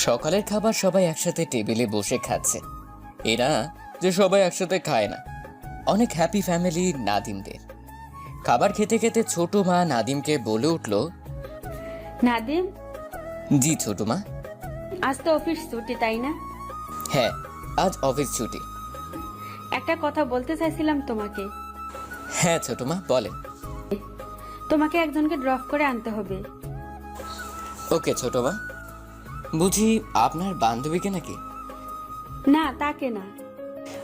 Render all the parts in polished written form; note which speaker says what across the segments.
Speaker 1: সকালের খাবার সবাই একসাথে টেবিলে বসে খাচ্ছে। এরা যে সবাই একসাথে খায় না। অনেক হ্যাপি ফ্যামিলি নাদিমদের। খাবার খেতে খেতে ছোট মা নাদিমকে বলে উঠল,
Speaker 2: নাদিম,
Speaker 1: জি ছোট মা।
Speaker 2: আজ তো অফিস ছুটি, তাই না?
Speaker 1: হ্যাঁ, আজ অফিস ছুটি।
Speaker 2: একটা কথা বলতে চাইছিলাম তোমাকে।
Speaker 1: হ্যাঁ ছোট মা, বলেন।
Speaker 2: তোমাকে একজনকে ড্রপ করে আনতে হবে।
Speaker 1: ওকে ছোট মা। বুঝি আপনার বান্ধবীকে নাকি?
Speaker 2: না, তাকে না।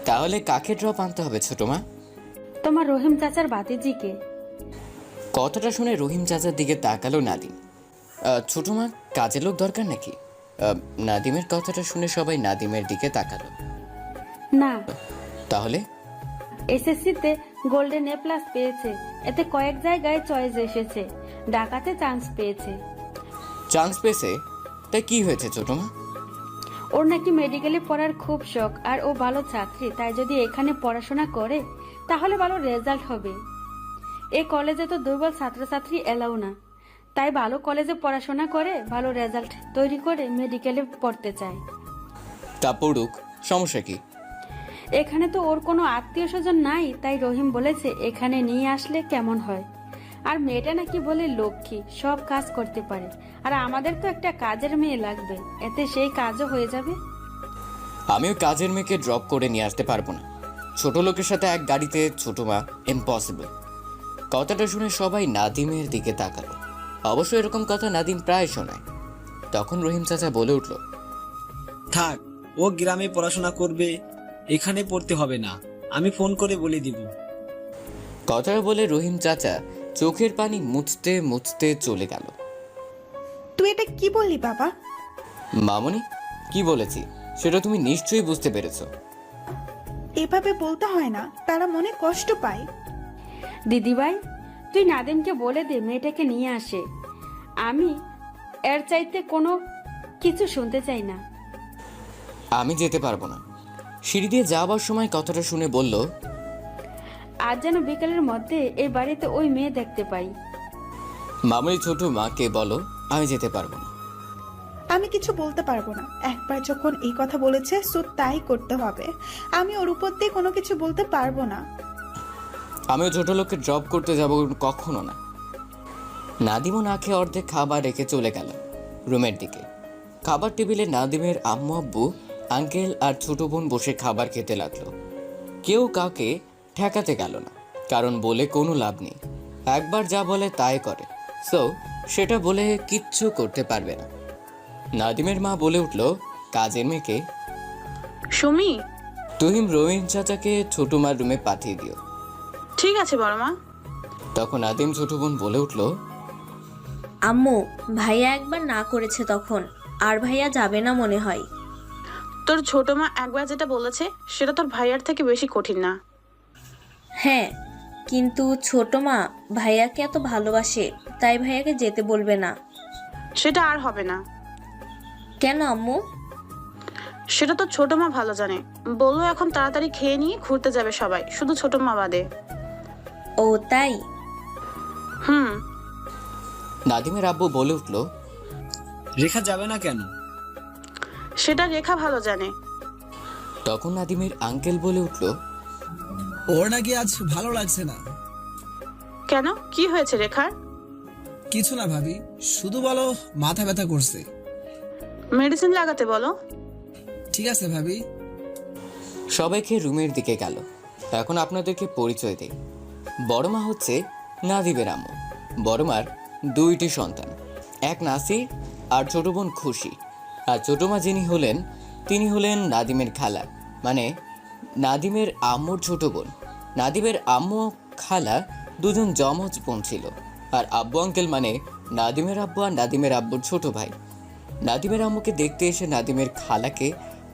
Speaker 1: তাহলে কাকে ড্রপ আনতে হবে ছোট মা?
Speaker 2: তোমার রহিম চাচার ভাতিজিকে।
Speaker 1: কথাটা শুনে রহিম চাচার দিকে তাকালো নাদিম। ছোট মা, কাজের লোক দরকার নাকি? নাদিমের কথাটা শুনে সবাই নাদিমের দিকে তাকালো।
Speaker 2: না,
Speaker 1: তাহলে?
Speaker 2: এসএসসিতে গোল্ডেন এ প্লাস পেয়েছে, এতে কয়েক জায়গায় চয়েস এসেছে, ঢাকাতে চান্স পেয়েছে।
Speaker 1: চান্স পেয়েছে? তাই কি হয়েছে ছোট মা?
Speaker 2: ওর নাকি মেডিকেলে পড়ার খুব শখ, আর ও ভালো ছাত্রী, তাই যদি এখানে পড়াশোনা করে তাহলে ভালো রেজাল্ট হবে। এই কলেজে তো দুর্বল ছাত্রছাত্রী এলাও না, তাই ভালো কলেজে পড়াশোনা করে ভালো রেজাল্ট তৈরি করে মেডিকেলে পড়তে চায়।
Speaker 1: তা পড়ুক, সমস্যা কি?
Speaker 2: এখানে তো ওর কোনো আত্মীয় স্বজন নাই, তাই রহিম বলেছে এখানে নিয়ে আসলে কেমন হয়। আর মেয়েটা নাকি বলে লক্ষ্মী, সব কাজ করতে পারে, আর আমাদের তো একটা কাজের মেয়ে লাগবে, এতে সেই কাজও হয়ে যাবে।
Speaker 1: আমিও কাজের মেয়েকে ড্রপ করে নিয়ে আসতে পারবো না। ছোট লোকের সাথে এক গাড়িতে ছোট মা, ইম্পসিবল। কথাটা শুনে সবাই নাদিমের দিকে তাকালো। অবশ্য এরকম কথা নাদিম প্রায় শোনায়। তখন রহিম চাচা বলে উঠল,
Speaker 3: থাক, ও গ্রামে পড়াশোনা করবে, এখানে পড়তে হবে না, আমি ফোন করে বলে দিব।
Speaker 1: কথাটা বলে রহিম চাচা চোখের পানি মুছতে মুছতে চলে গেল।
Speaker 4: তুই এটা কি বললি বাবা?
Speaker 1: মামনি, কি বলেছি সেটা তুমি নিশ্চয়ই বুঝতে পেরেছো।
Speaker 4: এভাবে বলতে হয় না, তারা মনে কষ্ট পায়।
Speaker 2: দিদিভাই, তুই নাদিমকে বলে দে মেয়েটাকে নিয়ে আসে। আমি এর চাইতে কোনো কিছু শুনতে চাই না।
Speaker 1: আমি যেতে পারবো না। সিঁড়ি দিয়ে যাওয়ার সময় কথাটা শুনে বলল,
Speaker 2: আজ যেন বিকেলের মধ্যে এই বাড়িতে ওই মেয়ে দেখতে পাই।
Speaker 1: মামনি ছোট মাকে বলো আমি যেতে পারবো না।
Speaker 4: আমি কিছু বলতে পারবো না। একবার যখন এই কথা বলেছে সো তাই করতে হবে। আমি ওর উপর দিয়ে কোনো কিছু বলতে পারবো না।
Speaker 1: আমিও ছোট লোককে ড্রপ করতে যাব কখনো না। নাদিমও না খেয়ে অর্ধেক খাবার রেখে চলে গেল রুমের দিকে। খাবার টেবিলে নাদিমের আম্মু আব্বু আঙ্কেল আর ছোট বোন বসে খাবার খেতে লাগলো। কেউ কাউকে ঠেকাতে গেল না, কারণ বলে কোনো লাভ নেই। একবার যা বলে তাই করে, সো সেটা বলে কিচ্ছু করতে পারবে না। নাদিমের মা বলে উঠল কাজের মেয়েকে,
Speaker 5: সুমি,
Speaker 1: তুহিম রহিম চাচাকে ছোট মার রুমে পাঠিয়ে দিও।
Speaker 5: ঠিক আছে বড় মা।
Speaker 1: তখন নাদিম ছোট বোন বলে উঠল,
Speaker 6: আম্মু, ভাইয়া একবার না করেছে তখন, আর ভাইয়া যাবে না মনে হয়।
Speaker 5: তোর ছোট মা একবার যেটা বলেছে সেটা তোর ভাইয়ার থেকে বেশি কঠিন না।
Speaker 6: হ্যাঁ, কিন্তু ছোট মা ভাইয়াকে এত ভালোবাসে, তাই ভাইয়াকে যেতে বলবে না।
Speaker 5: সেটা আর হবে না।
Speaker 6: কেন আম্মু?
Speaker 5: সেটা তো ছোট মা ভালো জানে। বললো এখন তাড়াতাড়ি খেয়ে নিয়ে ঘুরতে যাবে সবাই, শুধু ছোট মা বাদে।
Speaker 6: ও তাই?
Speaker 5: হুম।
Speaker 1: নাদিমের আব্বু বলে উঠল,
Speaker 3: রেখা যাবে না কেন?
Speaker 5: সেটা রেখা ভালো জানে।
Speaker 1: তখন নাদিমের আঙ্কেল বলে উঠল,
Speaker 7: ওর নাকি আজ ভালো লাগছে না।
Speaker 5: কেন, কি হয়েছে রেখার?
Speaker 7: কিছু না ভাবি, শুধু বলো মাথা ব্যথা করছে।
Speaker 5: মেডিসিন লাগাতে বলো।
Speaker 7: ঠিক আছে ভাবি।
Speaker 1: সবাইকে রুমের দিকে গেল। এখন আপনাদেরকে পরিচয় দেই। বড় মা হচ্ছে নাদিমের আম্মু। বড় মার দুইটি সন্তান, এক নাসির আর ছোট বোন খুশি। আর ছোট মা যিনি হলেন তিনি হলেন নাদিমের খালা, মানে নাদিমের আম্মুর ছোট বোন। নাদিমের আম্মু খালা দুজন যমজ বোন ছিল। আর আব্বু আঙ্কেল মানে নাদিমের আব্বু আর নাদিমের আব্বুর ছোট ভাই। নাদিমের আম্মুকে দেখতে এসে নাদিমের খালাকে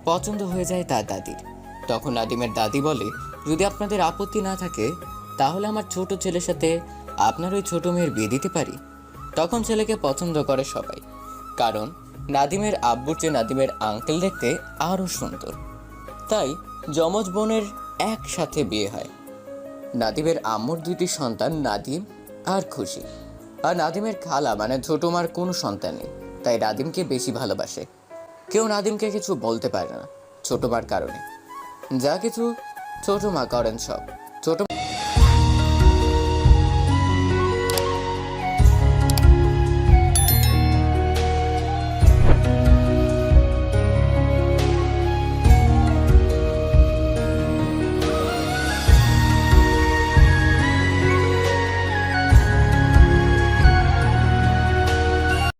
Speaker 1: পছন্দ হয়ে যায় তার দাদির। তখন নাদিমের দাদি বলে, যদি আপনাদের আপত্তি না থাকে তাহলে আমার ছোট ছেলের সাথে আপনার ওই ছোট মেয়ের বিয়ে দিতে পারি। তখন ছেলেকে পছন্দ করে সবাই, কারণ নাদিমের আব্বুর চেয়ে নাদিমের আঙ্কেল দেখতে আরও সুন্দর। তাই যমজ বোনের একসাথে বিয়ে হয়। নাদিমের আম্মুর দুইটি সন্তান নাদিম আর খুশি। আর নাদিমের খালা মানে ছোট মার কোনো সন্তান নেই, তাই নাদিমকে বেশি ভালোবাসে। কেউ নাদিমকে কিছু বলতে পারে না ছোট মার কারণে। যা কিছু ছোট মা করেন সব ছোট